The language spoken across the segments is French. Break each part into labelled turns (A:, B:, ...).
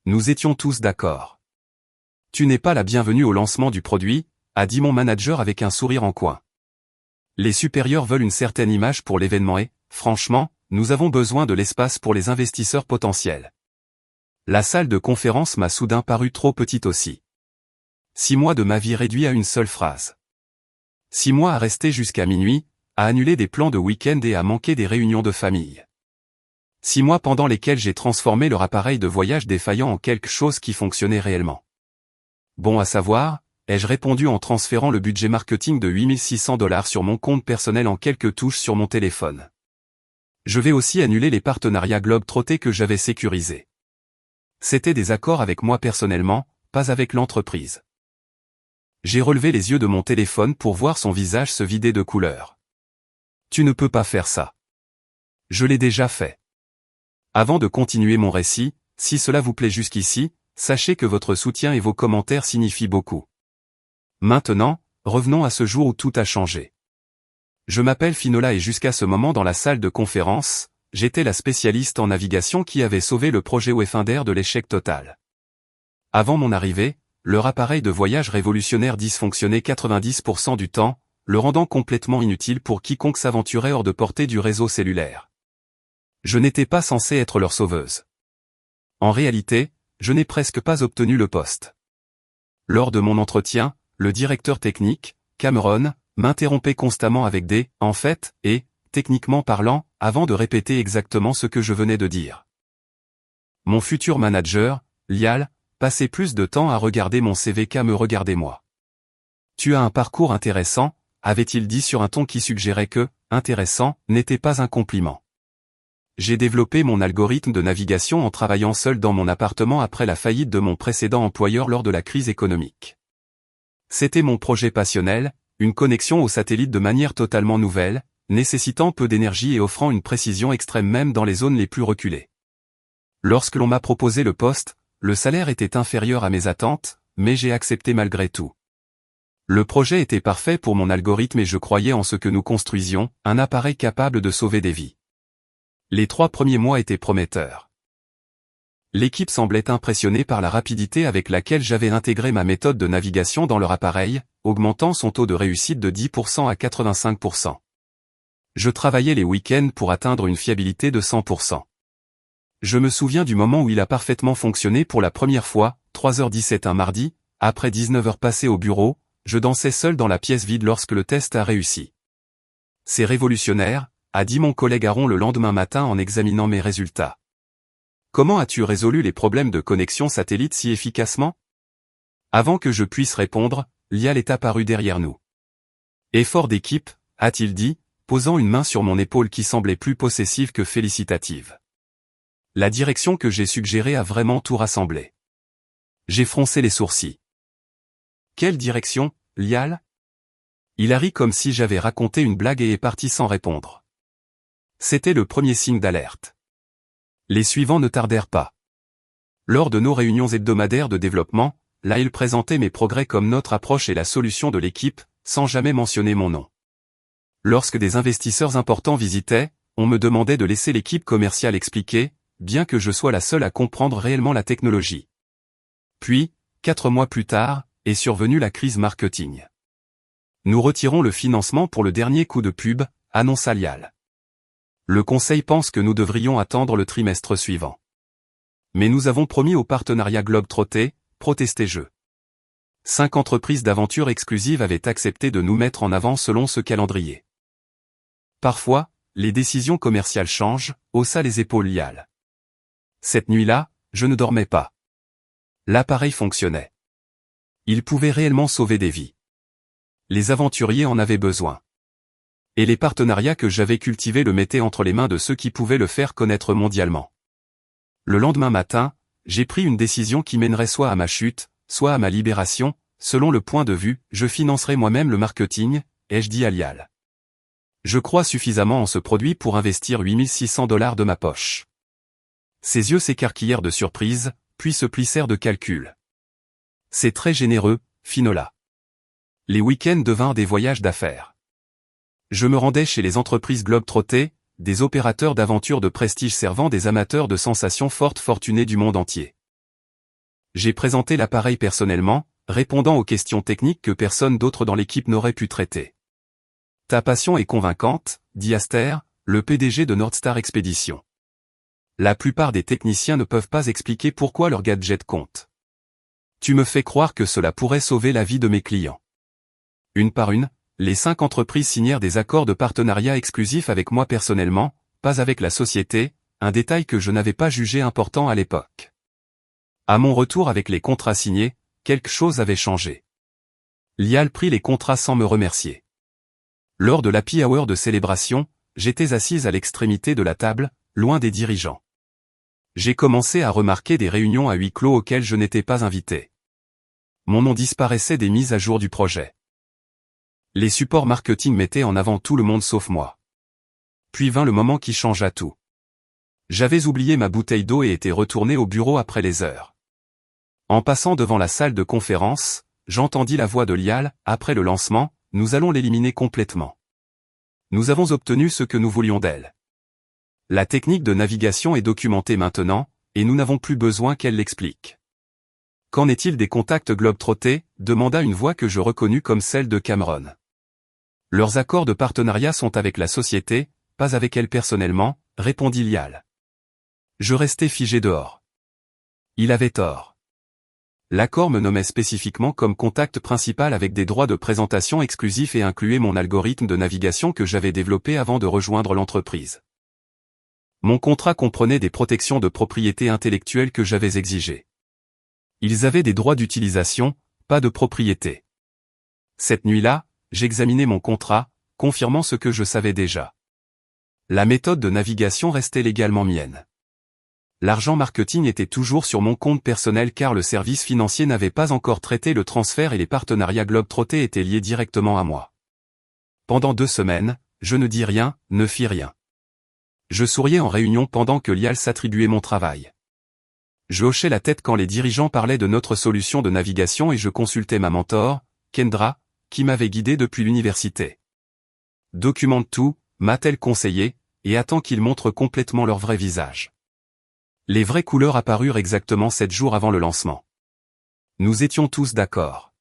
A: Nous étions tous d'accord. Tu n'es pas la bienvenue au lancement du produit, a dit mon manager avec un sourire en coin. Les supérieurs veulent une certaine image pour l'événement et, franchement, nous avons besoin de l'espace pour les investisseurs potentiels. La salle de conférence m'a soudain paru trop petite aussi. 6 mois de ma vie réduits à une seule phrase. 6 mois à rester jusqu'à minuit, à annuler des plans de week-end et à manquer des réunions de famille. 6 mois pendant lesquels j'ai transformé leur appareil de voyage défaillant en quelque chose qui fonctionnait réellement. Bon à savoir, ai-je répondu en transférant le budget marketing de $8600 sur mon compte personnel en quelques touches sur mon téléphone. Je vais aussi annuler les partenariats globe-trottés que j'avais sécurisés. C'était des accords avec moi personnellement, pas avec l'entreprise. J'ai relevé les yeux de mon téléphone pour voir son visage se vider de couleur. Tu ne peux pas faire ça. Je l'ai déjà fait. Avant de continuer mon récit, si cela vous plaît jusqu'ici, sachez que votre soutien et vos commentaires signifient beaucoup. Maintenant, revenons à ce jour où tout a changé. Je m'appelle Finola et jusqu'à ce moment dans la salle de conférence, j'étais la spécialiste en navigation qui avait sauvé le projet Wayfinder de l'échec total. Avant mon arrivée, leur appareil de voyage révolutionnaire dysfonctionnait 90% du temps, le rendant complètement inutile pour quiconque s'aventurait hors de portée du réseau cellulaire. Je n'étais pas censé être leur sauveuse. En réalité, je n'ai presque pas obtenu le poste. Lors de mon entretien, le directeur technique, Cameron, m'interrompait constamment avec des « en fait » et « techniquement parlant » avant de répéter exactement ce que je venais de dire. Mon futur manager, Lial, passait plus de temps à regarder mon CV qu'à me regarder moi. « Tu as un parcours intéressant », avait-il dit sur un ton qui suggérait que « intéressant » n'était pas un compliment. J'ai développé mon algorithme de navigation en travaillant seul dans mon appartement après la faillite de mon précédent employeur lors de la crise économique. C'était mon projet passionnel, une connexion au satellite de manière totalement nouvelle, nécessitant peu d'énergie et offrant une précision extrême même dans les zones les plus reculées. Lorsque l'on m'a proposé le poste, le salaire était inférieur à mes attentes, mais j'ai accepté malgré tout. Le projet était parfait pour mon algorithme et je croyais en ce que nous construisions, un appareil capable de sauver des vies. Les 3 premiers mois étaient prometteurs. L'équipe semblait impressionnée par la rapidité avec laquelle j'avais intégré ma méthode de navigation dans leur appareil, augmentant son taux de réussite de 10% à 85%. Je travaillais les week-ends pour atteindre une fiabilité de 100%. Je me souviens du moment où il a parfaitement fonctionné pour la première fois, 3h17 un mardi, après 19 heures passées au bureau, je dansais seul dans la pièce vide lorsque le test a réussi. C'est révolutionnaire, a dit mon collègue Aaron le lendemain matin en examinant mes résultats. Comment as-tu résolu les problèmes de connexion satellite si efficacement? Avant que je puisse répondre, Lial est apparu derrière nous. Effort d'équipe, a-t-il dit, posant une main sur mon épaule qui semblait plus possessive que félicitative. La direction que j'ai suggérée a vraiment tout rassemblé. J'ai froncé les sourcils. Quelle direction, Lial? Il a ri comme si j'avais raconté une blague et est parti sans répondre. C'était le premier signe d'alerte. Les suivants ne tardèrent pas. Lors de nos réunions hebdomadaires de développement, là il présentait mes progrès comme notre approche et la solution de l'équipe, sans jamais mentionner mon nom. Lorsque des investisseurs importants visitaient, on me demandait de laisser l'équipe commerciale expliquer, bien que je sois la seule à comprendre réellement la technologie. Puis, 4 mois plus tard, est survenue la crise marketing. Nous retirons le financement pour le dernier coup de pub, annonça Lial. Le conseil pense que nous devrions attendre le trimestre suivant. Mais nous avons promis au partenariat globe-trotté, protestai-je. 5 entreprises d'aventure exclusives avaient accepté de nous mettre en avant selon ce calendrier. Parfois, les décisions commerciales changent, haussa les épaules Lial. Cette nuit-là, je ne dormais pas. L'appareil fonctionnait. Il pouvait réellement sauver des vies. Les aventuriers en avaient besoin. Et les partenariats que j'avais cultivés le mettaient entre les mains de ceux qui pouvaient le faire connaître mondialement. Le lendemain matin, j'ai pris une décision qui mènerait soit à ma chute, soit à ma libération, selon le point de vue, je financerai moi-même le marketing, ai-je dit à Lial. Je crois suffisamment en ce produit pour investir $8600 de ma poche. Ses yeux s'écarquillèrent de surprise, puis se plissèrent de calcul. C'est très généreux, Finola. Les week-ends devinrent des voyages d'affaires. Je me rendais chez les entreprises globe-trottées, des opérateurs d'aventure de prestige servant des amateurs de sensations fortes fortunés du monde entier. J'ai présenté l'appareil personnellement, répondant aux questions techniques que personne d'autre dans l'équipe n'aurait pu traiter. Ta passion est convaincante, dit Aster, le PDG de Northstar Expeditions. La plupart des techniciens ne peuvent pas expliquer pourquoi leur gadget compte. Tu me fais croire que cela pourrait sauver la vie de mes clients. Une par une, les 5 entreprises signèrent des accords de partenariat exclusifs avec moi personnellement, pas avec la société, un détail que je n'avais pas jugé important à l'époque. À mon retour avec les contrats signés, quelque chose avait changé. Lial prit les contrats sans me remercier. Lors de l'happy hour de célébration, j'étais assise à l'extrémité de la table, loin des dirigeants. J'ai commencé à remarquer des réunions à huis clos auxquelles je n'étais pas invité. Mon nom disparaissait des mises à jour du projet. Les supports marketing mettaient en avant tout le monde sauf moi. Puis vint le moment qui changea tout. J'avais oublié ma bouteille d'eau et étais retourné au bureau après les heures. En passant devant la salle de conférence, j'entendis la voix de Lial, après le lancement, nous allons l'éliminer complètement. Nous avons obtenu ce que nous voulions d'elle. La technique de navigation est documentée maintenant, et nous n'avons plus besoin qu'elle l'explique. Qu'en est-il des contacts globetrottés, demanda une voix que je reconnus comme celle de Cameron. Leurs accords de partenariat sont avec la société, pas avec elle personnellement, répondit Lial. Je restais figé dehors. Il avait tort. L'accord me nommait spécifiquement comme contact principal avec des droits de présentation exclusifs et incluait mon algorithme de navigation que j'avais développé avant de rejoindre l'entreprise. Mon contrat comprenait des protections de propriété intellectuelle que j'avais exigées. Ils avaient des droits d'utilisation, pas de propriété. Cette nuit-là, j'examinais mon contrat, confirmant ce que je savais déjà. La méthode de navigation restait légalement mienne. L'argent marketing était toujours sur mon compte personnel car le service financier n'avait pas encore traité le transfert et les partenariats globetrottés étaient liés directement à moi. Pendant 2 semaines, je ne dis rien, ne fis rien. Je souriais en réunion pendant que Lial s'attribuait mon travail. Je hochais la tête quand les dirigeants parlaient de notre solution de navigation et je consultais ma mentor, Kendra, qui m'avait guidé depuis l'université. Documente tout, m'a-t-elle conseillé, et attends qu'ils montrent complètement leur vrai visage. Les vraies couleurs apparurent exactement 7 jours avant le lancement. Nous étions tous d'accord.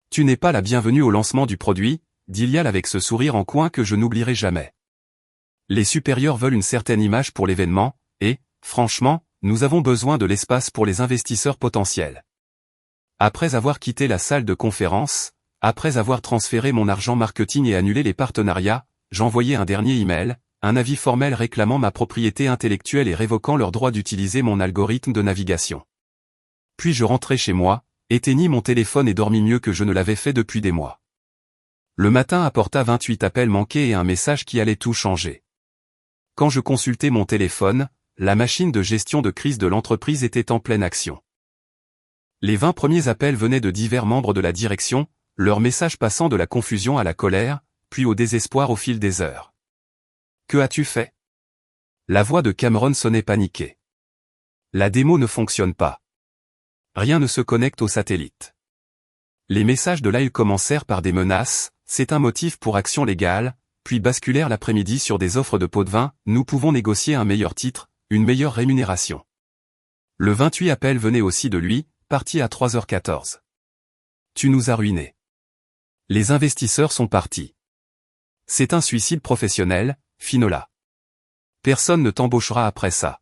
A: Tu n'es pas la bienvenue au lancement du produit, dit Lial avec ce sourire en coin que je n'oublierai jamais. Les supérieurs veulent une certaine image pour l'événement, et, franchement, nous avons besoin de l'espace pour les investisseurs potentiels. Après avoir quitté la salle de conférence, après avoir transféré mon argent marketing et annulé les partenariats, j'envoyai un dernier email, un avis formel réclamant ma propriété intellectuelle et révoquant leur droit d'utiliser mon algorithme de navigation. Puis je rentrai chez moi, éteignis mon téléphone et dormis mieux que je ne l'avais fait depuis des mois. Le matin apporta 28 appels manqués et un message qui allait tout changer. Quand je consultais mon téléphone, la machine de gestion de crise de l'entreprise était en pleine action. Les 20 premiers appels venaient de divers membres de la direction, leurs messages passant de la confusion à la colère, puis au désespoir au fil des heures. Que as-tu fait? La voix de Cameron sonnait paniquée. La démo ne fonctionne pas. Rien ne se connecte au satellite. Les messages de Lyle commencèrent par des menaces, c'est un motif pour action légale, puis basculèrent l'après-midi sur des offres de pots de vin, nous pouvons négocier un meilleur titre, une meilleure rémunération. Le 28 appel venait aussi de lui, parti à 3h14. Tu nous as ruinés. Les investisseurs sont partis. C'est un suicide professionnel, Finola. Personne ne t'embauchera après ça.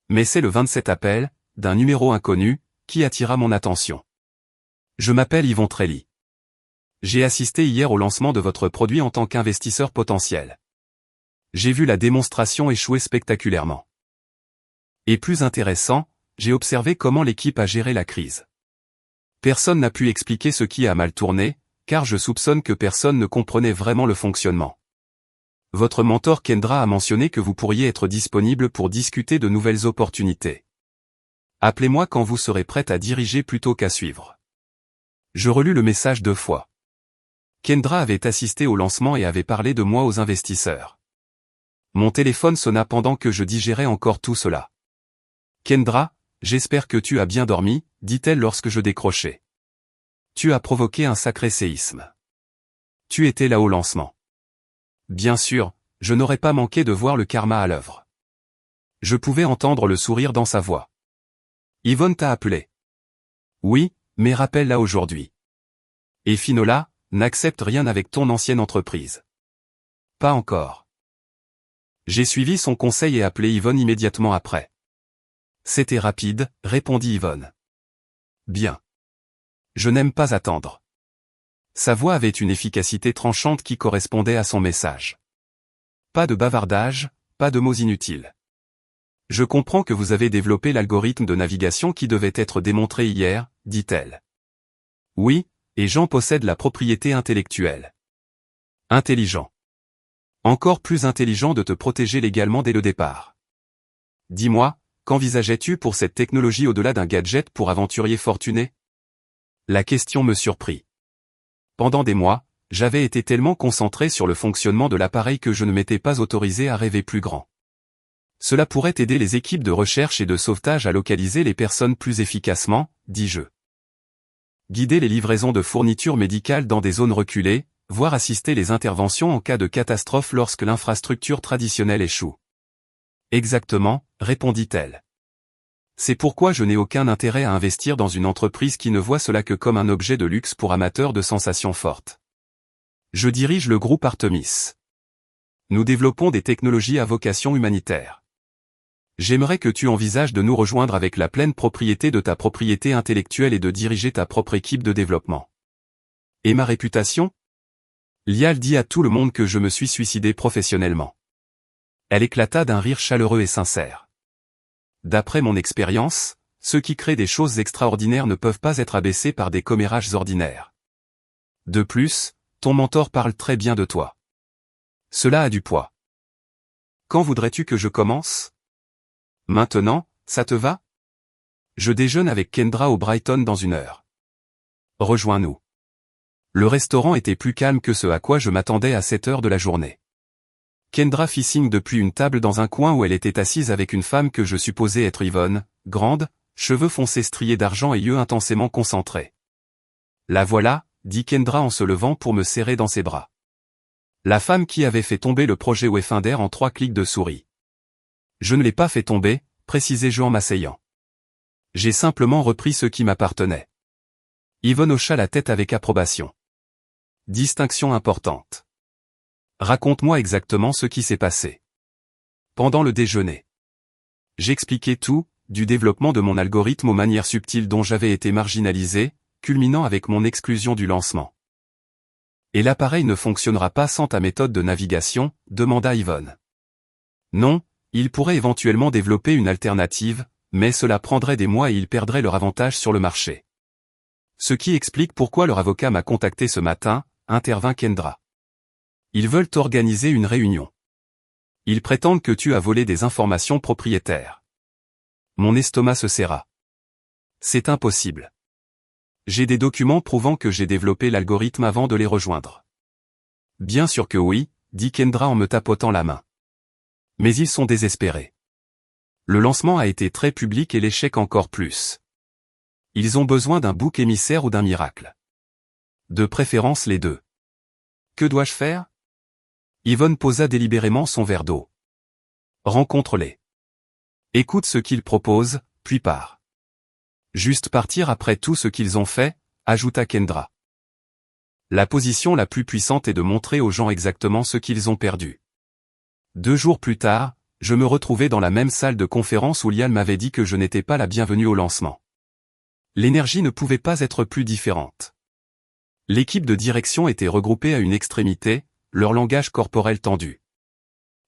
A: Mais c'est le 27 appel, d'un numéro inconnu, qui attira mon attention. Je m'appelle Yvon Trelli. J'ai assisté hier au lancement de votre produit en tant qu'investisseur potentiel. J'ai vu la démonstration échouer spectaculairement. Et plus intéressant, j'ai observé comment l'équipe a géré la crise. Personne n'a pu expliquer ce qui a mal tourné, car je soupçonne que personne ne comprenait vraiment le fonctionnement. Votre mentor Kendra a mentionné que vous pourriez être disponible pour discuter de nouvelles opportunités. Appelez-moi quand vous serez prête à diriger plutôt qu'à suivre. Je relus le message 2 fois. Kendra avait assisté au lancement et avait parlé de moi aux investisseurs. Mon téléphone sonna pendant que je digérais encore tout cela. Kendra, j'espère que tu as bien dormi, dit-elle lorsque je décrochai. Tu as provoqué un sacré séisme. Tu étais là au lancement. Bien sûr, je n'aurais pas manqué de voir le karma à l'œuvre. Je pouvais entendre le sourire dans sa voix. Yvonne t'a appelé. Oui, mais rappelle-la aujourd'hui. Et Finola, n'accepte rien avec ton ancienne entreprise. Pas encore. J'ai suivi son conseil et appelé Yvonne immédiatement après. C'était rapide, répondit Yvonne. Bien. Je n'aime pas attendre. Sa voix avait une efficacité tranchante qui correspondait à son message. Pas de bavardage, pas de mots inutiles. Je comprends que vous avez développé l'algorithme de navigation qui devait être démontré hier, dit-elle. Oui, et j'en possède la propriété intellectuelle. Intelligent. Encore plus intelligent de te protéger légalement dès le départ. Dis-moi, qu'envisageais-tu pour cette technologie au-delà d'un gadget pour aventuriers fortunés? La question me surprit. Pendant des mois, j'avais été tellement concentré sur le fonctionnement de l'appareil que je ne m'étais pas autorisé à rêver plus grand. Cela pourrait aider les équipes de recherche et de sauvetage à localiser les personnes plus efficacement, dis-je. Guider les livraisons de fournitures médicales dans des zones reculées, voire assister les interventions en cas de catastrophe lorsque l'infrastructure traditionnelle échoue. Exactement, répondit-elle. C'est pourquoi je n'ai aucun intérêt à investir dans une entreprise qui ne voit cela que comme un objet de luxe pour amateurs de sensations fortes. Je dirige le groupe Artemis. Nous développons des technologies à vocation humanitaire. J'aimerais que tu envisages de nous rejoindre avec la pleine propriété de ta propriété intellectuelle et de diriger ta propre équipe de développement. Et ma réputation? Lial dit à tout le monde que je me suis suicidé professionnellement. Elle éclata d'un rire chaleureux et sincère. D'après mon expérience, ceux qui créent des choses extraordinaires ne peuvent pas être abaissés par des commérages ordinaires. De plus, ton mentor parle très bien de toi. Cela a du poids. Quand voudrais-tu que je commence? Maintenant, ça te va? Je déjeune avec Kendra au Brighton dans 1 heure. Rejoins-nous. Le restaurant était plus calme que ce à quoi je m'attendais à cette heure de la journée. Kendra fit signe depuis une table dans un coin où elle était assise avec une femme que je supposais être Yvonne, grande, cheveux foncés striés d'argent et yeux intensément concentrés. La voilà, dit Kendra en se levant pour me serrer dans ses bras. La femme qui avait fait tomber le projet Wayfinder en 3 clics de souris. Je ne l'ai pas fait tomber, précisai-je en m'asseyant. J'ai simplement repris ce qui m'appartenait. Yvonne hocha la tête avec approbation. Distinction importante. Raconte-moi exactement ce qui s'est passé. Pendant le déjeuner. J'expliquais tout, du développement de mon algorithme aux manières subtiles dont j'avais été marginalisé, culminant avec mon exclusion du lancement. Et l'appareil ne fonctionnera pas sans ta méthode de navigation, demanda Yvonne. Non, ils pourraient éventuellement développer une alternative, mais cela prendrait des mois et ils perdraient leur avantage sur le marché. Ce qui explique pourquoi leur avocat m'a contacté ce matin, intervint Kendra. Ils veulent organiser une réunion. Ils prétendent que tu as volé des informations propriétaires. Mon estomac se serra. C'est impossible. J'ai des documents prouvant que j'ai développé l'algorithme avant de les rejoindre. Bien sûr que oui, dit Kendra en me tapotant la main. Mais ils sont désespérés. Le lancement a été très public et l'échec encore plus. Ils ont besoin d'un bouc émissaire ou d'un miracle. De préférence les deux. Que dois-je faire? Yvonne posa délibérément son verre d'eau. Rencontre-les. Écoute ce qu'ils proposent, puis pars. Juste partir après tout ce qu'ils ont fait, ajouta Kendra. La position la plus puissante est de montrer aux gens exactement ce qu'ils ont perdu. 2 jours plus tard, je me retrouvais dans la même salle de conférence où Lial m'avait dit que je n'étais pas la bienvenue au lancement. L'énergie ne pouvait pas être plus différente. L'équipe de direction était regroupée à une extrémité, leur langage corporel tendu.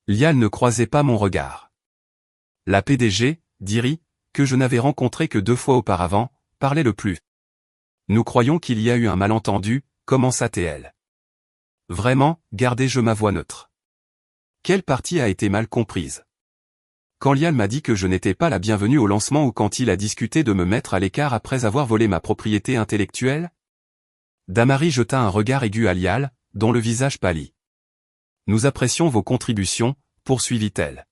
A: Lial ne croisait pas mon regard. La PDG, Diri, que je n'avais rencontrée que 2 fois auparavant, parlait le plus. Nous croyons qu'il y a eu un malentendu, commença-t-elle. Vraiment, gardai-je ma voix neutre. Quelle partie a été mal comprise? Quand Lial m'a dit que je n'étais pas la bienvenue au lancement ou quand il a discuté de me mettre à l'écart après avoir volé ma propriété intellectuelle? Damari jeta un regard aigu à Lial, dont le visage pâlit. Nous apprécions vos contributions, poursuivit-elle.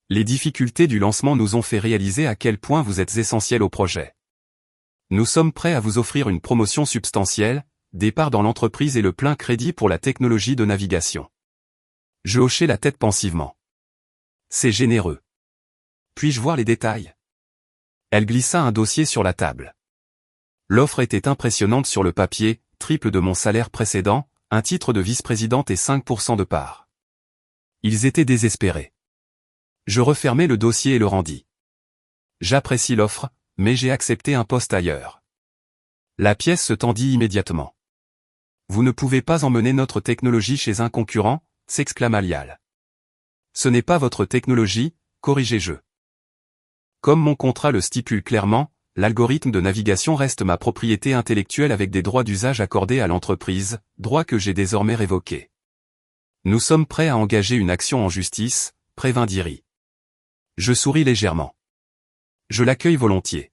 A: Les difficultés du lancement nous ont fait réaliser à quel point vous êtes essentiel au projet. Nous sommes prêts à vous offrir une promotion substantielle, des parts dans l'entreprise et le plein crédit pour la technologie de navigation. Je hochai la tête pensivement. C'est généreux. Puis-je voir les détails? Elle glissa un dossier sur la table. L'offre était impressionnante sur le papier, triple de mon salaire précédent, un titre de vice-présidente et 5% de part. Ils étaient désespérés. Je refermai le dossier et le rendis. J'apprécie l'offre, mais j'ai accepté un poste ailleurs. La pièce se tendit immédiatement. Vous ne pouvez pas emmener notre technologie chez un concurrent, s'exclama Lial. Ce n'est pas votre technologie, corrigeai-je. Comme mon contrat le stipule clairement, l'algorithme de navigation reste ma propriété intellectuelle avec des droits d'usage accordés à l'entreprise, droits que j'ai désormais révoqués. Nous sommes prêts à engager une action en justice, prévint Diri. Je souris légèrement. Je l'accueille volontiers.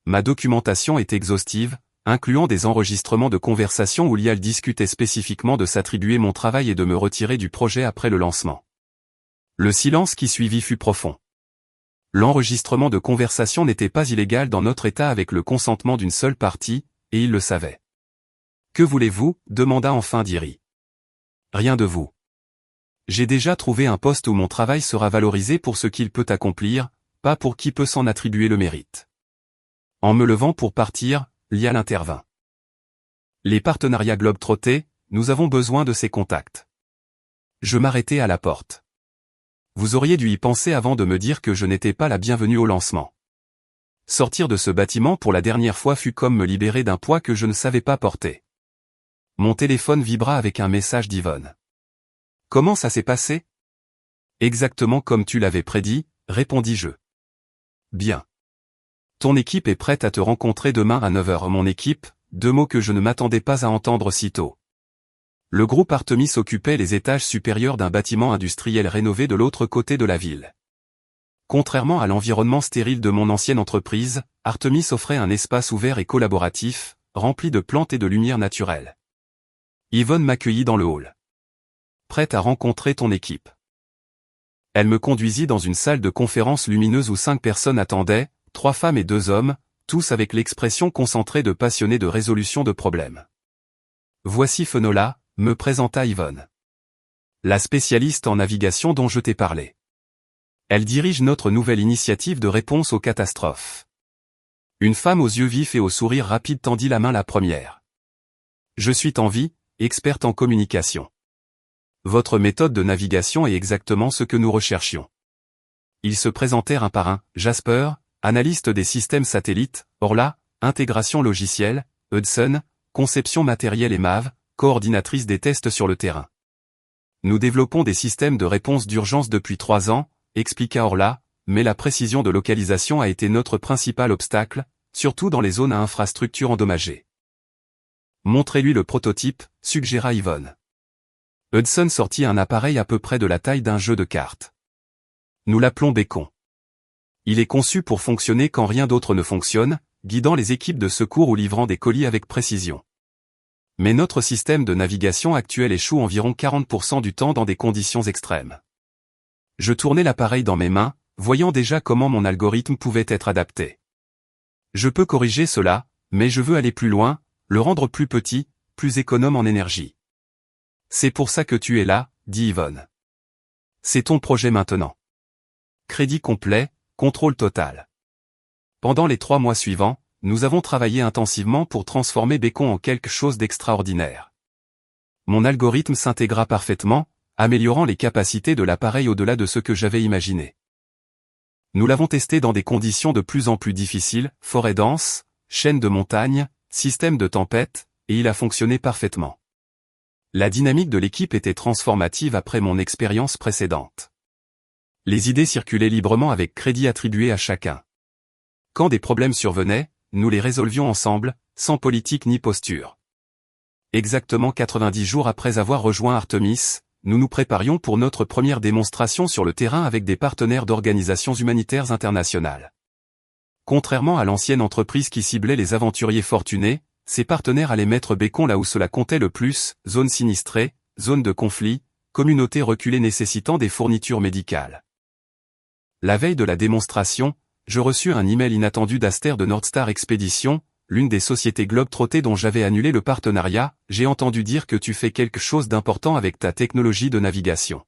A: Ma documentation est exhaustive, incluant des enregistrements de conversations où Lial discutait spécifiquement de s'attribuer mon travail et de me retirer du projet après le lancement. Le silence qui suivit fut profond. L'enregistrement de conversation n'était pas illégal dans notre État avec le consentement d'une seule partie, et il le savait. Que voulez-vous, demanda enfin Diri. Rien de vous. J'ai déjà trouvé un poste où mon travail sera valorisé pour ce qu'il peut accomplir, pas pour qui peut s'en attribuer le mérite. En me levant pour partir, Lial intervint. Les partenariats globe-trottés, nous avons besoin de ces contacts. Je m'arrêtai à la porte. Vous auriez dû y penser avant de me dire que je n'étais pas la bienvenue au lancement. Sortir de ce bâtiment pour la dernière fois fut comme me libérer d'un poids que je ne savais pas porter. Mon téléphone vibra avec un message d'Yvonne. Comment ça s'est passé? Exactement comme tu l'avais prédit, répondis-je. Bien. Ton équipe est prête à te rencontrer demain à 9h. Mon équipe, deux mots que je ne m'attendais pas à entendre si tôt. Le groupe Artemis occupait les étages supérieurs d'un bâtiment industriel rénové de l'autre côté de la ville. Contrairement à l'environnement stérile de mon ancienne entreprise, Artemis offrait un espace ouvert et collaboratif, rempli de plantes et de lumière naturelle. Yvonne m'accueillit dans le hall. Prête à rencontrer ton équipe. Elle me conduisit dans une salle de conférence lumineuse où 5 personnes attendaient, 3 femmes et 2 hommes, tous avec l'expression concentrée de passionnés de résolution de problèmes. Voici Fenola, me présenta Yvonne. La spécialiste en navigation dont je t'ai parlé. Elle dirige notre nouvelle initiative de réponse aux catastrophes. Une femme aux yeux vifs et au sourire rapide tendit la main la première. Je suis Tanvi, experte en communication. Votre méthode de navigation est exactement ce que nous recherchions. Ils se présentèrent un par un, Jasper, analyste des systèmes satellites, Orla, intégration logicielle, Hudson, conception matérielle et Mav, coordinatrice des tests sur le terrain. Nous développons des systèmes de réponse d'urgence depuis 3 ans, expliqua Orla, mais la précision de localisation a été notre principal obstacle, surtout dans les zones à infrastructure endommagées. Montrez-lui le prototype, suggéra Yvonne. Hudson sortit un appareil à peu près de la taille d'un jeu de cartes. Nous l'appelons Bécon. Il est conçu pour fonctionner quand rien d'autre ne fonctionne, guidant les équipes de secours ou livrant des colis avec précision. Mais notre système de navigation actuel échoue environ 40% du temps dans des conditions extrêmes. Je tournai l'appareil dans mes mains, voyant déjà comment mon algorithme pouvait être adapté. Je peux corriger cela, mais je veux aller plus loin, le rendre plus petit, plus économe en énergie. C'est pour ça que tu es là, dit Yvonne. C'est ton projet maintenant. Crédit complet, contrôle total. Pendant les 3 mois suivants, nous avons travaillé intensivement pour transformer Bécon en quelque chose d'extraordinaire. Mon algorithme s'intégra parfaitement, améliorant les capacités de l'appareil au-delà de ce que j'avais imaginé. Nous l'avons testé dans des conditions de plus en plus difficiles, forêt dense, chaîne de montagne, système de tempête, et il a fonctionné parfaitement. La dynamique de l'équipe était transformative après mon expérience précédente. Les idées circulaient librement avec crédit attribué à chacun. Quand des problèmes survenaient, nous les résolvions ensemble, sans politique ni posture. Exactement 90 jours après avoir rejoint Artemis, nous nous préparions pour notre première démonstration sur le terrain avec des partenaires d'organisations humanitaires internationales. Contrairement à l'ancienne entreprise qui ciblait les aventuriers fortunés, ces partenaires allaient mettre Bécon là où cela comptait le plus, zones sinistrées, zones de conflit, communautés reculées nécessitant des fournitures médicales. La veille de la démonstration, je reçus un email inattendu d'Aster de Nordstar Expedition, l'une des sociétés globe-trottées dont j'avais annulé le partenariat. J'ai entendu dire que tu fais quelque chose d'important avec ta technologie de navigation.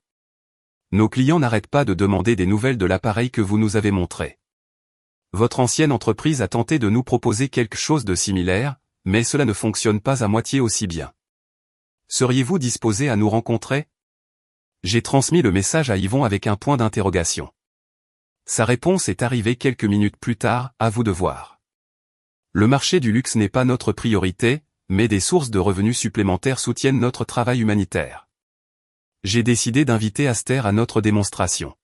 A: Nos clients n'arrêtent pas de demander des nouvelles de l'appareil que vous nous avez montré. Votre ancienne entreprise a tenté de nous proposer quelque chose de similaire, mais cela ne fonctionne pas à moitié aussi bien. Seriez-vous disposé à nous rencontrer? J'ai transmis le message à Yvon avec un point d'interrogation. Sa réponse est arrivée quelques minutes plus tard, à vous de voir. Le marché du luxe n'est pas notre priorité, mais des sources de revenus supplémentaires soutiennent notre travail humanitaire. J'ai décidé d'inviter Aster à notre démonstration.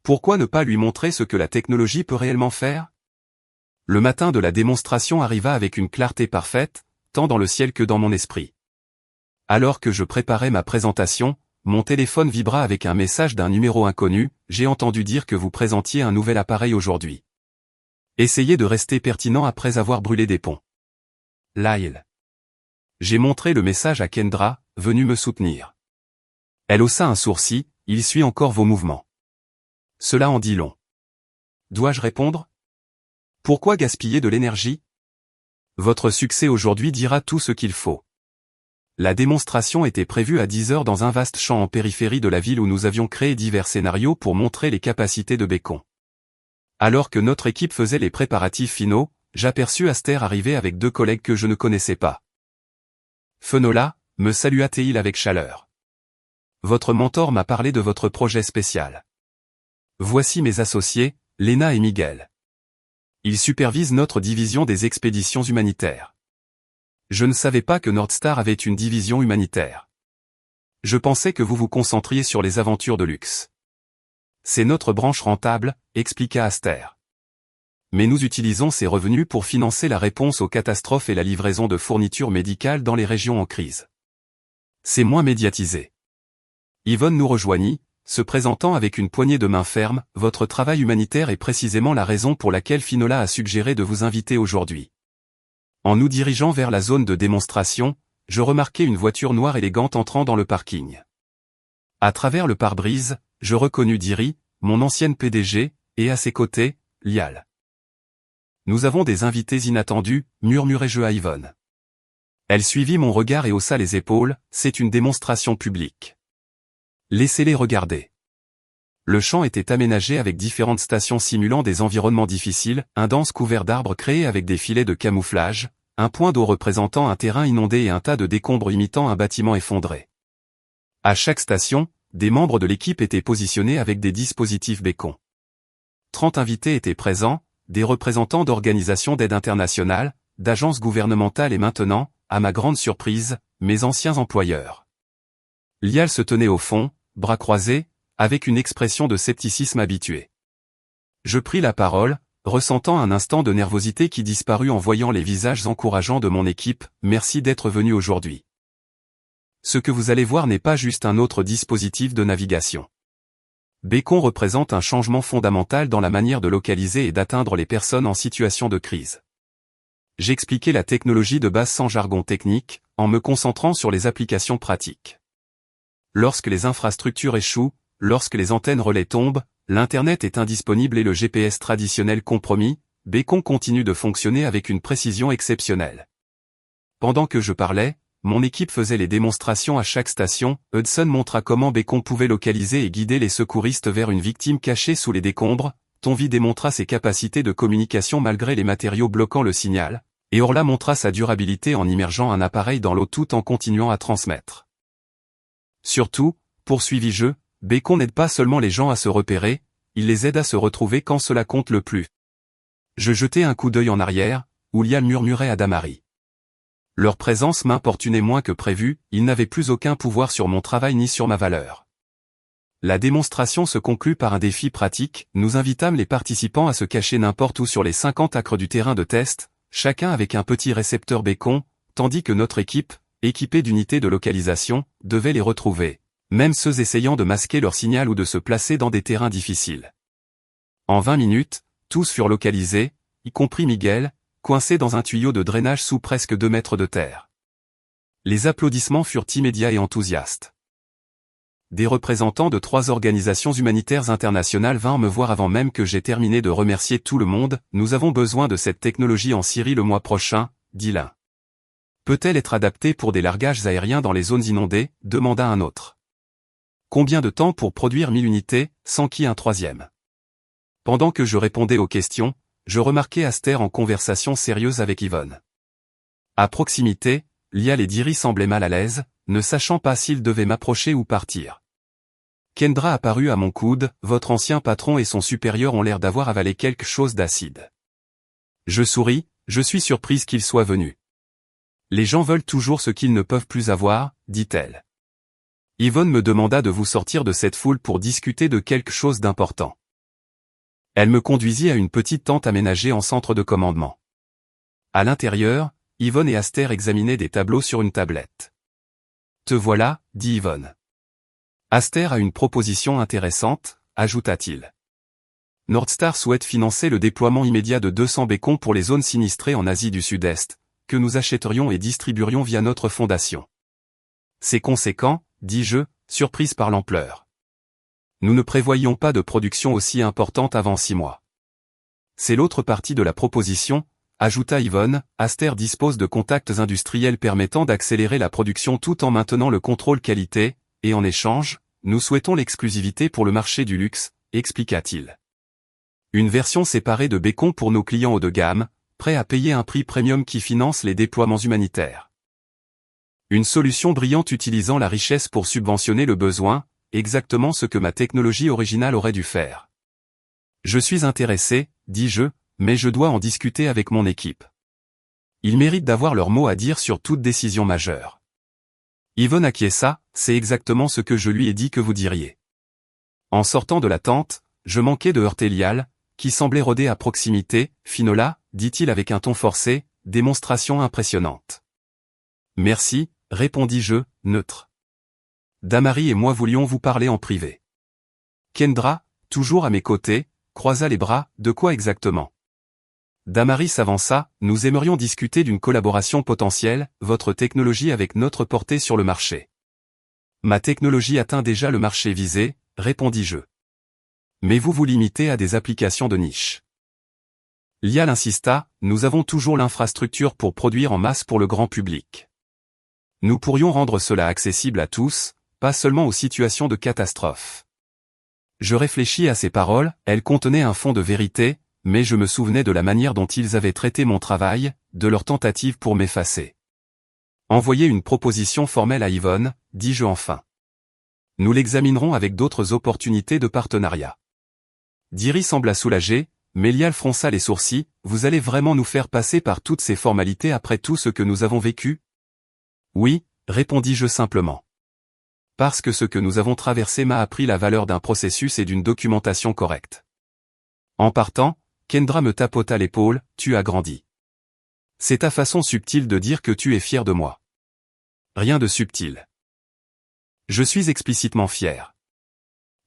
A: Pourquoi ne pas lui montrer ce que la technologie peut réellement faire? Le matin de la démonstration arriva avec une clarté parfaite, tant dans le ciel que dans mon esprit. Alors que je préparais ma présentation, mon téléphone vibra avec un message d'un numéro inconnu. J'ai entendu dire que vous présentiez un nouvel appareil aujourd'hui. Essayez de rester pertinent après avoir brûlé des ponts. Lyle. J'ai montré le message à Kendra, venue me soutenir. Elle haussa un sourcil, il suit encore vos mouvements. Cela en dit long. Dois-je répondre? Pourquoi gaspiller de l'énergie? Votre succès aujourd'hui dira tout ce qu'il faut. La démonstration était prévue à 10 heures dans un vaste champ en périphérie de la ville où nous avions créé divers scénarios pour montrer les capacités de Bécon. Alors que notre équipe faisait les préparatifs finaux, j'aperçus Aster arriver avec 2 collègues que je ne connaissais pas. Fenola, me salua-t-il avec chaleur. Votre mentor m'a parlé de votre projet spécial. Voici mes associés, Lena et Miguel. Ils supervisent notre division des expéditions humanitaires. Je ne savais pas que Nordstar avait une division humanitaire. Je pensais que vous vous concentriez sur les aventures de luxe. C'est notre branche rentable, expliqua Aster. Mais nous utilisons ces revenus pour financer la réponse aux catastrophes et la livraison de fournitures médicales dans les régions en crise. C'est moins médiatisé. Yvonne nous rejoignit, se présentant avec une poignée de main ferme. Votre travail humanitaire est précisément la raison pour laquelle Finola a suggéré de vous inviter aujourd'hui. En nous dirigeant vers la zone de démonstration, je remarquai une voiture noire élégante entrant dans le parking. À travers le pare-brise, je reconnus Diri, mon ancienne PDG, et à ses côtés, Lial. Nous avons des invités inattendus, murmurai-je à Yvonne. Elle suivit mon regard et haussa les épaules, c'est une démonstration publique. Laissez-les regarder. Le champ était aménagé avec différentes stations simulant des environnements difficiles, un dense couvert d'arbres créé avec des filets de camouflage, un point d'eau représentant un terrain inondé et un tas de décombres imitant un bâtiment effondré. À chaque station, des membres de l'équipe étaient positionnés avec des dispositifs Bécon. 30 invités étaient présents, des représentants d'organisations d'aide internationale, d'agences gouvernementales et maintenant, à ma grande surprise, mes anciens employeurs. Lial se tenait au fond, bras croisés, avec une expression de scepticisme habituée. Je pris la parole, ressentant un instant de nervosité qui disparut en voyant les visages encourageants de mon équipe. Merci d'être venu aujourd'hui. Ce que vous allez voir n'est pas juste un autre dispositif de navigation. Bécon représente un changement fondamental dans la manière de localiser et d'atteindre les personnes en situation de crise. J'expliquais la technologie de base sans jargon technique, en me concentrant sur les applications pratiques. Lorsque les infrastructures échouent, lorsque les antennes relais tombent, l'Internet est indisponible et le GPS traditionnel compromis, Bécon continue de fonctionner avec une précision exceptionnelle. Pendant que je parlais, mon équipe faisait les démonstrations à chaque station. Hudson montra comment Bécon pouvait localiser et guider les secouristes vers une victime cachée sous les décombres. Tonvi démontra ses capacités de communication malgré les matériaux bloquant le signal, et Orla montra sa durabilité en immergeant un appareil dans l'eau tout en continuant à transmettre. Surtout, poursuivis-je, Bécon n'aide pas seulement les gens à se repérer, il les aide à se retrouver quand cela compte le plus. Je jetai un coup d'œil en arrière, où Lial murmurait à Damari. Leur présence m'importunait moins que prévu, ils n'avaient plus aucun pouvoir sur mon travail ni sur ma valeur. La démonstration se conclut par un défi pratique. Nous invitâmes les participants à se cacher n'importe où sur les 50 acres du terrain de test, chacun avec un petit récepteur Bécon, tandis que notre équipe, équipée d'unités de localisation, devait les retrouver, même ceux essayant de masquer leur signal ou de se placer dans des terrains difficiles. En 20 minutes, tous furent localisés, y compris Miguel, coincé dans un tuyau de drainage sous presque 2 mètres de terre. Les applaudissements furent immédiats et enthousiastes. Des représentants de 3 organisations humanitaires internationales vinrent me voir avant même que j'aie terminé de remercier tout le monde. Nous avons besoin de cette technologie en Syrie le mois prochain, dit l'un. Peut-elle être adaptée pour des largages aériens dans les zones inondées, demanda un autre. Combien de temps pour produire 1000 unités, s'enquit un troisième. Pendant que je répondais aux questions, je remarquais Aster en conversation sérieuse avec Yvonne. À proximité, Lial et Diri semblaient mal à l'aise, ne sachant pas s'ils devaient m'approcher ou partir. Kendra apparut à mon coude, votre ancien patron et son supérieur ont l'air d'avoir avalé quelque chose d'acide. Je souris, je suis surprise qu'ils soient venus. Les gens veulent toujours ce qu'ils ne peuvent plus avoir, dit-elle. Yvonne me demanda de vous sortir de cette foule pour discuter de quelque chose d'important. Elle me conduisit à une petite tente aménagée en centre de commandement. À l'intérieur, Yvonne et Aster examinaient des tableaux sur une tablette. Te voilà, dit Yvonne. Aster a une proposition intéressante, ajouta-t-il. Nordstar souhaite financer le déploiement immédiat de 200 beacons pour les zones sinistrées en Asie du Sud-Est, que nous achèterions et distribuerions via notre fondation. C'est conséquent, dis-je, surprise par l'ampleur. Nous ne prévoyions pas de production aussi importante avant 6 mois. C'est l'autre partie de la proposition, ajouta Yvonne, Aster dispose de contacts industriels permettant d'accélérer la production tout en maintenant le contrôle qualité, et en échange, nous souhaitons l'exclusivité pour le marché du luxe, expliqua-t-il. Une version séparée de beacons pour nos clients haut de gamme, prêts à payer un prix premium qui finance les déploiements humanitaires. Une solution brillante utilisant la richesse pour subventionner le besoin, exactement ce que ma technologie originale aurait dû faire. Je suis intéressé, dis-je, mais je dois en discuter avec mon équipe. Ils méritent d'avoir leur mot à dire sur toute décision majeure. Yvonne acquiesça, c'est exactement ce que je lui ai dit que vous diriez. En sortant de la tente, je manquais de heurter Lial, qui semblait rôder à proximité. Finola, dit-il avec un ton forcé, démonstration impressionnante. Merci, répondis-je, neutre. Damari et moi voulions vous parler en privé. Kendra, toujours à mes côtés, croisa les bras, de quoi exactement? Damari s'avança, nous aimerions discuter d'une collaboration potentielle, votre technologie avec notre portée sur le marché. Ma technologie atteint déjà le marché visé, répondis-je. Mais vous vous limitez à des applications de niche. Lial insista, nous avons toujours l'infrastructure pour produire en masse pour le grand public. Nous pourrions rendre cela accessible à tous, pas seulement aux situations de catastrophe. Je réfléchis à ces paroles, elles contenaient un fond de vérité, mais je me souvenais de la manière dont ils avaient traité mon travail, de leur tentative pour m'effacer. Envoyez une proposition formelle à Yvonne, dis-je enfin. Nous l'examinerons avec d'autres opportunités de partenariat. Diri sembla soulagé, mais Lial fronça les sourcils, vous allez vraiment nous faire passer par toutes ces formalités après tout ce que nous avons vécu? Oui, répondis-je simplement. Parce que ce que nous avons traversé m'a appris la valeur d'un processus et d'une documentation correcte. En partant, Kendra me tapota l'épaule, tu as grandi. C'est ta façon subtile de dire que tu es fier de moi. Rien de subtil. Je suis explicitement fier.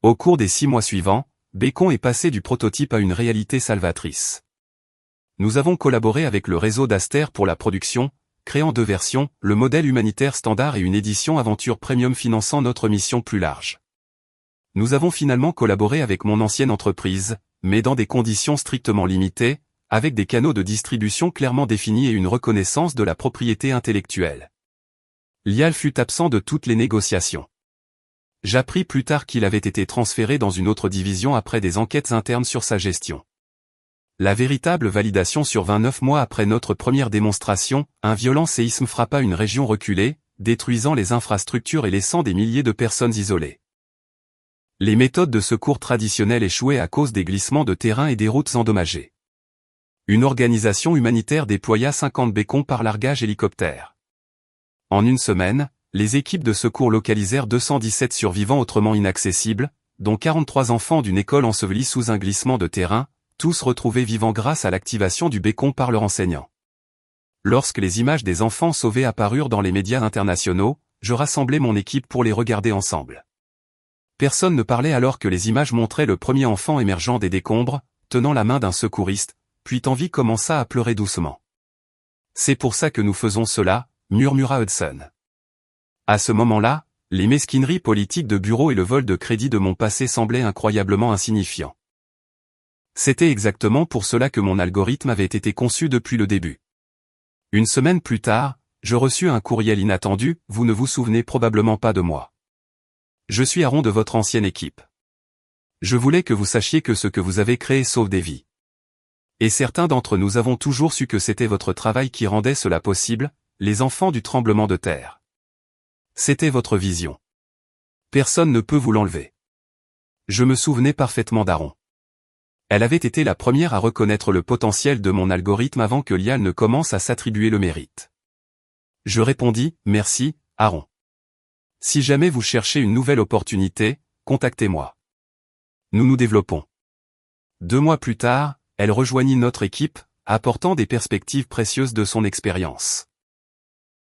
A: Au cours des 6 mois suivants, Beacon est passé du prototype à une réalité salvatrice. Nous avons collaboré avec le réseau d'Aster pour la production, créant 2 versions, le modèle humanitaire standard et une édition aventure premium finançant notre mission plus large. Nous avons finalement collaboré avec mon ancienne entreprise, mais dans des conditions strictement limitées, avec des canaux de distribution clairement définis et une reconnaissance de la propriété intellectuelle. Lial fut absent de toutes les négociations. J'appris plus tard qu'il avait été transféré dans une autre division après des enquêtes internes sur sa gestion. La véritable validation survint 9 mois après notre première démonstration, un violent séisme frappa une région reculée, détruisant les infrastructures et laissant des milliers de personnes isolées. Les méthodes de secours traditionnelles échouaient à cause des glissements de terrain et des routes endommagées. Une organisation humanitaire déploya 50 beacons par largage hélicoptère. En une semaine, les équipes de secours localisèrent 217 survivants autrement inaccessibles, dont 43 enfants d'une école ensevelis sous un glissement de terrain, tous retrouvés vivants grâce à l'activation du beacon par leur enseignant. Lorsque les images des enfants sauvés apparurent dans les médias internationaux, je rassemblai mon équipe pour les regarder ensemble. Personne ne parlait alors que les images montraient le premier enfant émergeant des décombres, tenant la main d'un secouriste, puis Tanvi commença à pleurer doucement. C'est pour ça que nous faisons cela, murmura Hudson. À ce moment-là, les mesquineries politiques de bureau et le vol de crédit de mon passé semblaient incroyablement insignifiants. C'était exactement pour cela que mon algorithme avait été conçu depuis le début. Une semaine plus tard, je reçus un courriel inattendu, vous ne vous souvenez probablement pas de moi. Je suis Aaron de votre ancienne équipe. Je voulais que vous sachiez que ce que vous avez créé sauve des vies. Et certains d'entre nous avons toujours su que c'était votre travail qui rendait cela possible, les enfants du tremblement de terre. C'était votre vision. Personne ne peut vous l'enlever. Je me souvenais parfaitement d'Aaron. Elle avait été la première à reconnaître le potentiel de mon algorithme avant que l'IA ne commence à s'attribuer le mérite. Je répondis, merci, Aaron. Si jamais vous cherchez une nouvelle opportunité, contactez-moi. Nous nous développons. 2 mois plus tard, elle rejoignit notre équipe, apportant des perspectives précieuses de son expérience.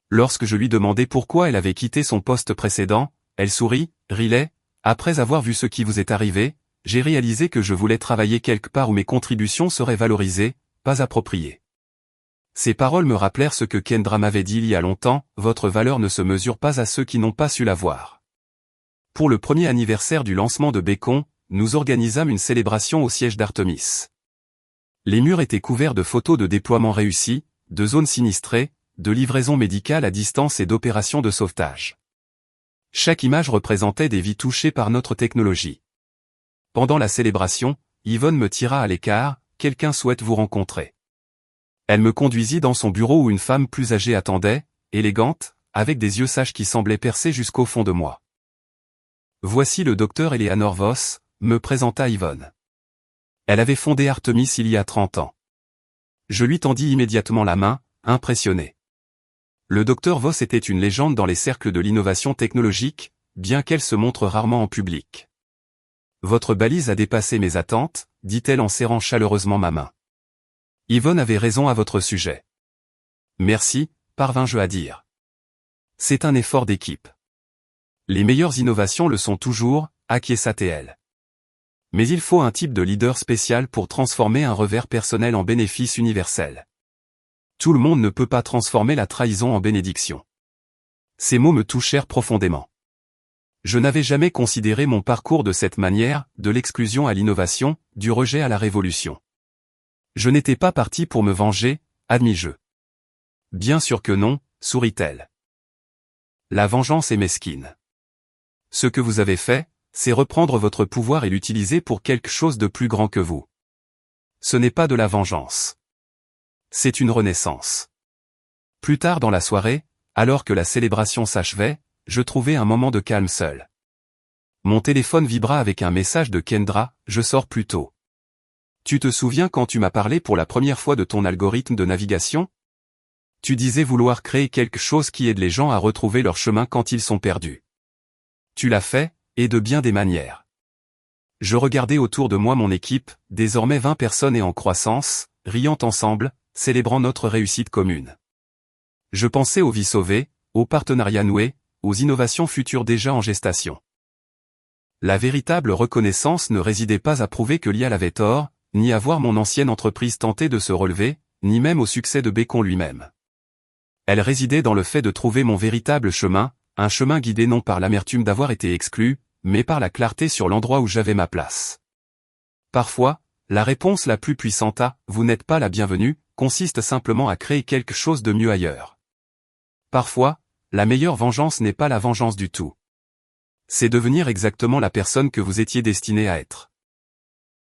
A: Lorsque je lui demandai pourquoi elle avait quitté son poste précédent, elle sourit, Riley, après avoir vu ce qui vous est arrivé, j'ai réalisé que je voulais travailler quelque part où mes contributions seraient valorisées, pas appropriées. Ces paroles me rappelèrent ce que Kendra m'avait dit il y a longtemps, votre valeur ne se mesure pas à ceux qui n'ont pas su la voir. Pour le premier anniversaire du lancement de Bacon, nous organisâmes une célébration au siège d'Artemis. Les murs étaient couverts de photos de déploiements réussis, de zones sinistrées, de livraisons médicales à distance et d'opérations de sauvetage. Chaque image représentait des vies touchées par notre technologie. Pendant la célébration, Yvonne me tira à l'écart, quelqu'un souhaite vous rencontrer. Elle me conduisit dans son bureau où une femme plus âgée attendait, élégante, avec des yeux sages qui semblaient percer jusqu'au fond de moi. Voici le docteur Eleanor Voss, me présenta Yvonne. Elle avait fondé Artemis il y a 30 ans. Je lui tendis immédiatement la main, impressionné. Le docteur Voss était une légende dans les cercles de l'innovation technologique, bien qu'elle se montre rarement en public. Votre balise a dépassé mes attentes, dit-elle en serrant chaleureusement ma main. Yvonne avait raison à votre sujet. Merci, parvins-je à dire. C'est un effort d'équipe. Les meilleures innovations le sont toujours, acquiesça-t-elle. Mais il faut un type de leader spécial pour transformer un revers personnel en bénéfice universel. Tout le monde ne peut pas transformer la trahison en bénédiction. Ces mots me touchèrent profondément. Je n'avais jamais considéré mon parcours de cette manière, de l'exclusion à l'innovation, du rejet à la révolution. Je n'étais pas parti pour me venger, admis-je. Bien sûr que non, sourit-elle. La vengeance est mesquine. Ce que vous avez fait, c'est reprendre votre pouvoir et l'utiliser pour quelque chose de plus grand que vous. Ce n'est pas de la vengeance. C'est une renaissance. Plus tard dans la soirée, alors que la célébration s'achevait, je trouvai un moment de calme seul. Mon téléphone vibra avec un message de Kendra, je sors plus tôt. Tu te souviens quand tu m'as parlé pour la première fois de ton algorithme de navigation? Tu disais vouloir créer quelque chose qui aide les gens à retrouver leur chemin quand ils sont perdus. Tu l'as fait, et de bien des manières. Je regardais autour de moi mon équipe, désormais 20 personnes et en croissance, riant ensemble, célébrant notre réussite commune. Je pensais aux vies sauvées, aux partenariats noués, aux innovations futures déjà en gestation. La véritable reconnaissance ne résidait pas à prouver que l'IA avait tort, ni à voir mon ancienne entreprise tenter de se relever, ni même au succès de Bacon lui-même. Elle résidait dans le fait de trouver mon véritable chemin, un chemin guidé non par l'amertume d'avoir été exclu, mais par la clarté sur l'endroit où j'avais ma place. Parfois, la réponse la plus puissante à « vous n'êtes pas la bienvenue » consiste simplement à créer quelque chose de mieux ailleurs. Parfois, la meilleure vengeance n'est pas la vengeance du tout. C'est devenir exactement la personne que vous étiez destiné à être.